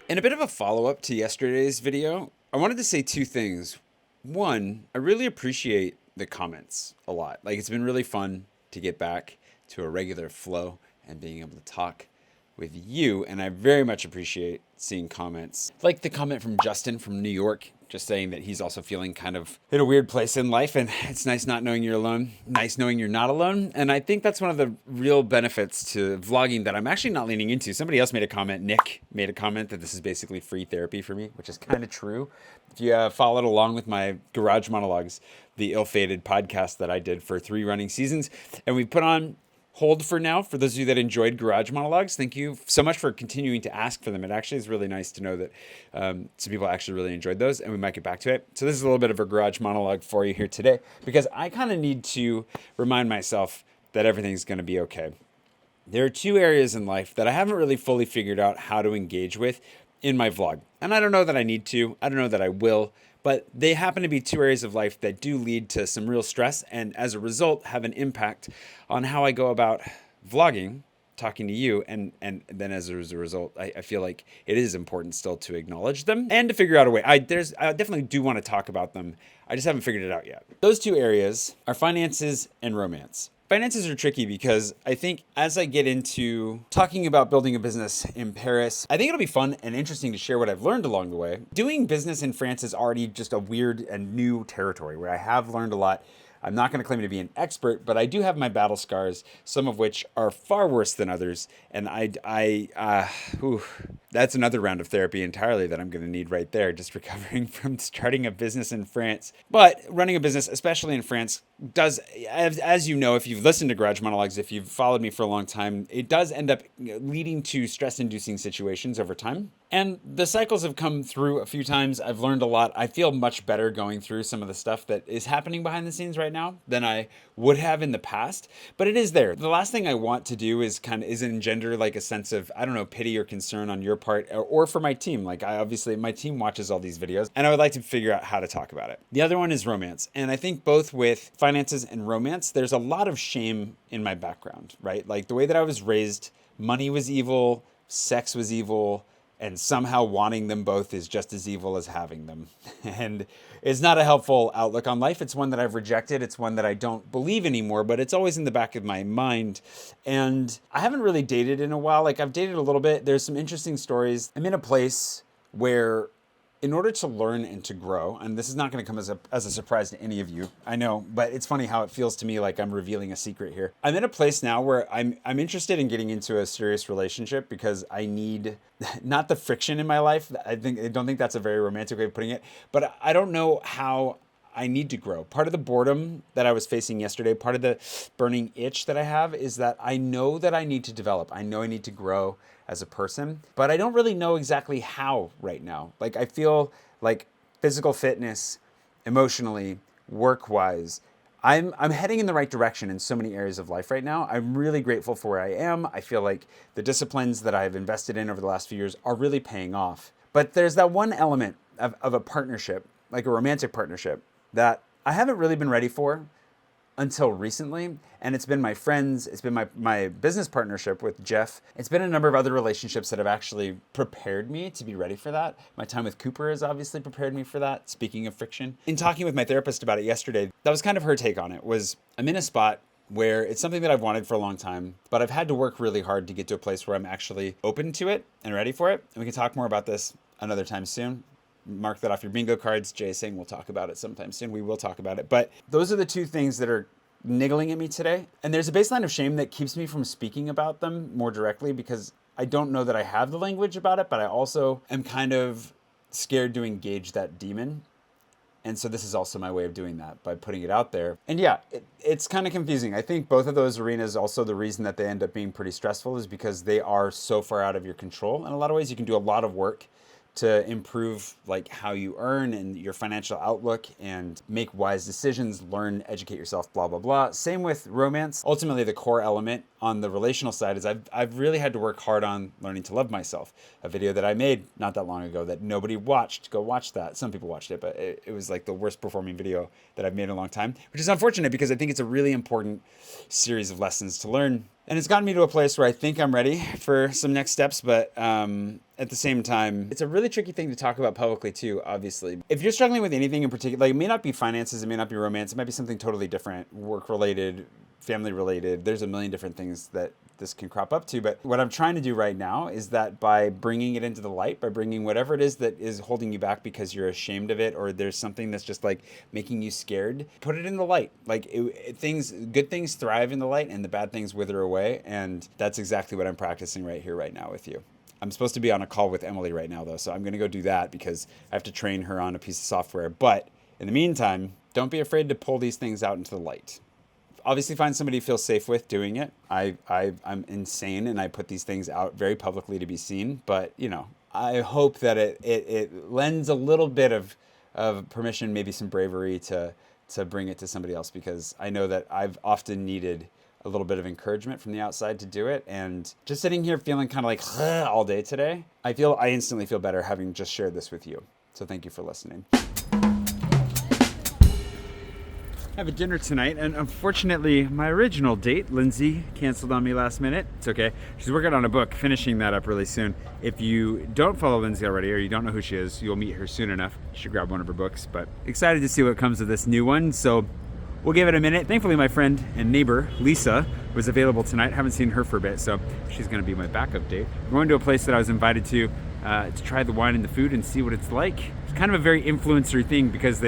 In a bit of a follow-up to yesterday's video, I wanted to say two things. One, I really appreciate the comments a lot. Like, it's been really fun to get back to a regular flow and being able to talk with you, and I very much appreciate seeing comments. Like the comment from Justin from New York, just saying that he's also feeling kind of in a weird place in life, and it's nice not knowing you're alone, nice knowing you're not alone. And I think that's one of the real benefits to vlogging that I'm actually not leaning into. Somebody else made a comment, Nick made a comment that this is basically free therapy for me, which is kind of true. If you followed along with my Garage Monologues, the ill-fated podcast that I did for 3 running seasons, and we put on hold for now. For those of you that enjoyed Garage Monologues, thank you so much for continuing to ask for them. It actually is really nice to know that some people actually really enjoyed those, and we might get back to it. So this is a little bit of a Garage Monologue for you here today, because I kind of need to remind myself that everything's going to be okay. There are 2 areas in life that I haven't really fully figured out how to engage with in my vlog. And I don't know that I need to. I don't know that I will. But they happen to be 2 areas of life that do lead to some real stress, and as a result have an impact on how I go about vlogging, talking to you, and then as a result, I feel like it is important still to acknowledge them and to figure out a way. I definitely do want to talk about them. I just haven't figured it out yet. Those 2 areas are finances and romance. Finances are tricky because I think as I get into talking about building a business in Paris, I think it'll be fun and interesting to share what I've learned along the way. Doing business in France is already just a weird and new territory where I have learned a lot. I'm not going to claim to be an expert, but I do have my battle scars, some of which are far worse than others. And that's another round of therapy entirely that I'm going to need right there, just recovering from starting a business in France. But running a business, especially in France, does, as you know, if you've listened to Garage Monologues, if you've followed me for a long time, it does end up leading to stress-inducing situations over time. And the cycles have come through a few times. I've learned a lot. I feel much better going through some of the stuff that is happening behind the scenes right now than I would have in the past. But it is there. The last thing I want to do is engender like a sense of, I don't know, pity or concern on your part or for my team. Like, my team watches all these videos, and I would like to figure out how to talk about it. The other one is romance. And I think both with finances and romance, there's a lot of shame in my background, right? Like the way that I was raised, money was evil, sex was evil, and somehow wanting them both is just as evil as having them. And it's not a helpful outlook on life. It's one that I've rejected. It's one that I don't believe anymore, but it's always in the back of my mind. And I haven't really dated in a while. Like, I've dated a little bit. There's some interesting stories. I'm in a place where, in order to learn and to grow, and this is not going to come as a surprise to any of you, I know, but it's funny how it feels to me like I'm revealing a secret here. I'm in a place now where I'm interested in getting into a serious relationship because I need not the friction in my life. I don't think that's a very romantic way of putting it, but I don't know how I need to grow. Part of the boredom that I was facing yesterday, part of the burning itch that I have is that I know that I need to develop. I know I need to grow as a person, but I don't really know exactly how right now. Like, I feel like physical fitness, emotionally, work-wise, I'm heading in the right direction in so many areas of life right now. I'm really grateful for where I am. I feel like the disciplines that I've invested in over the last few years are really paying off. But there's that one element of a partnership, like a romantic partnership, that I haven't really been ready for until recently. And it's been my friends, it's been my business partnership with Jeff. It's been a number of other relationships that have actually prepared me to be ready for that. My time with Cooper has obviously prepared me for that. Speaking of friction. In talking with my therapist about it yesterday, that was kind of her take on it, was I'm in a spot where it's something that I've wanted for a long time, but I've had to work really hard to get to a place where I'm actually open to it and ready for it. And we can talk more about this another time soon. Mark that off your bingo cards. Jay is saying we'll talk about it sometime soon. We will talk about it. But those are the 2 things that are niggling at me today. And there's a baseline of shame that keeps me from speaking about them more directly because I don't know that I have the language about it, but I also am kind of scared to engage that demon. And so this is also my way of doing that, by putting it out there. And yeah, it's kind of confusing. I think both of those arenas, also the reason that they end up being pretty stressful is because they are so far out of your control. In a lot of ways, you can do a lot of work to improve like how you earn and your financial outlook and make wise decisions, learn, educate yourself, blah, blah, blah. Same with romance. Ultimately, the core element on the relational side is I've really had to work hard on learning to love myself. A video that I made not that long ago that nobody watched. Go watch that. Some people watched it, but it was like the worst performing video that I've made in a long time, which is unfortunate because I think it's a really important series of lessons to learn And it's gotten me to a place where I think I'm ready for some next steps, but at the same time, it's a really tricky thing to talk about publicly too, obviously. If you're struggling with anything in particular, like it may not be finances, it may not be romance, it might be something totally different, work-related, family-related. There's a million different things that this can crop up to. But what I'm trying to do right now is that by bringing it into the light, by bringing whatever it is that is holding you back because you're ashamed of it, or there's something that's just like making you scared, put it in the light. Like good things thrive in the light and the bad things wither away. And that's exactly what I'm practicing right here, right now with you. I'm supposed to be on a call with Emily right now though. So I'm going to go do that because I have to train her on a piece of software. But in the meantime, don't be afraid to pull these things out into the light. Obviously find somebody you feel safe with doing it. I'm insane and I put these things out very publicly to be seen, but I hope that it lends a little bit of permission, maybe some bravery to bring it to somebody else, because I know that I've often needed a little bit of encouragement from the outside to do it. And just sitting here feeling kind of like all day today, I instantly feel better having just shared this with you. So thank you for listening. I have a dinner tonight, and unfortunately my original date, Lindsay, canceled on me last minute. It's okay. She's working on a book, finishing that up really soon. If you don't follow Lindsay already, or you don't know who she is, you'll meet her soon enough. You should grab one of her books, but excited to see what comes of this new one, so we'll give it a minute. Thankfully my friend and neighbor, Lisa, was available tonight. Haven't seen her for a bit, so she's gonna be my backup date. We're going to a place that I was invited to try the wine and the food and see what it's like. It's kind of a very influencer thing because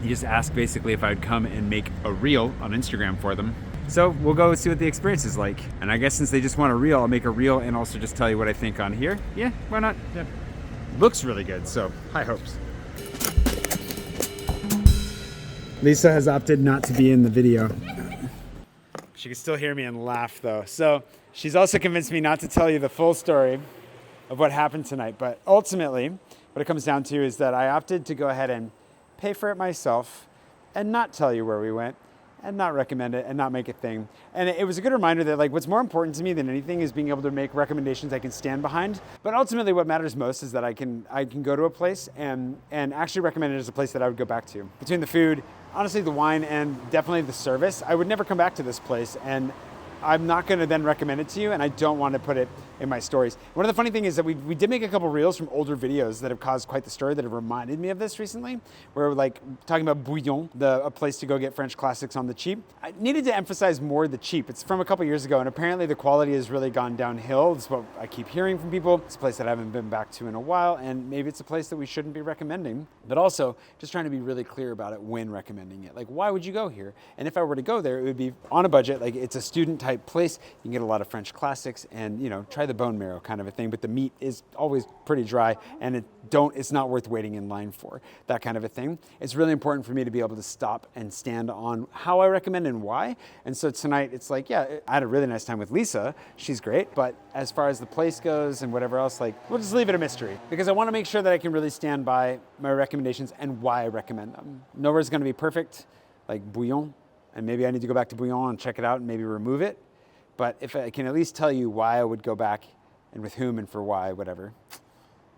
you just ask basically if I would come and make a reel on Instagram for them. So we'll go see what the experience is like. And I guess since they just want a reel, I'll make a reel and also just tell you what I think on here. Yeah, why not? Yeah. Looks really good, so high hopes. Lisa has opted not to be in the video. She can still hear me and laugh though. So she's also convinced me not to tell you the full story of what happened tonight. But ultimately, what it comes down to is that I opted to go ahead and pay for it myself and not tell you where we went and not recommend it and not make a thing. And it was a good reminder that like what's more important to me than anything is being able to make recommendations I can stand behind. But ultimately what matters most is that I can go to a place and actually recommend it as a place that I would go back to. Between the food, honestly the wine, and definitely the service, I would never come back to this place, and I'm not gonna then recommend it to you, and I don't want to put it in my stories. One of the funny things is that we did make a couple reels from older videos that have caused quite the story that have reminded me of this recently. We're like talking about Bouillon, a place to go get French classics on the cheap. I needed to emphasize more the cheap. It's from a couple years ago, and apparently the quality has really gone downhill. It's what I keep hearing from people. It's a place that I haven't been back to in a while, and maybe it's a place that we shouldn't be recommending, but also just trying to be really clear about it when recommending it. Like, why would you go here? And if I were to go there, it would be on a budget. Like, it's a student type place. You can get a lot of French classics and, try the bone marrow kind of a thing, but the meat is always pretty dry, and it's not worth waiting in line for, that kind of a thing. It's really important for me to be able to stop and stand on how I recommend and why. And so tonight it's like, yeah, I had a really nice time with Lisa. She's great. But as far as the place goes and whatever else, like, we'll just leave it a mystery, because I want to make sure that I can really stand by my recommendations and why I recommend them. Nowhere's going to be perfect, like Bouillon, and maybe I need to go back to Bouillon and check it out and maybe remove it. But if I can at least tell you why I would go back and with whom and for why, whatever,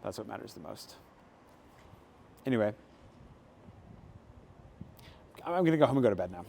that's what matters the most. Anyway, I'm going to go home and go to bed now.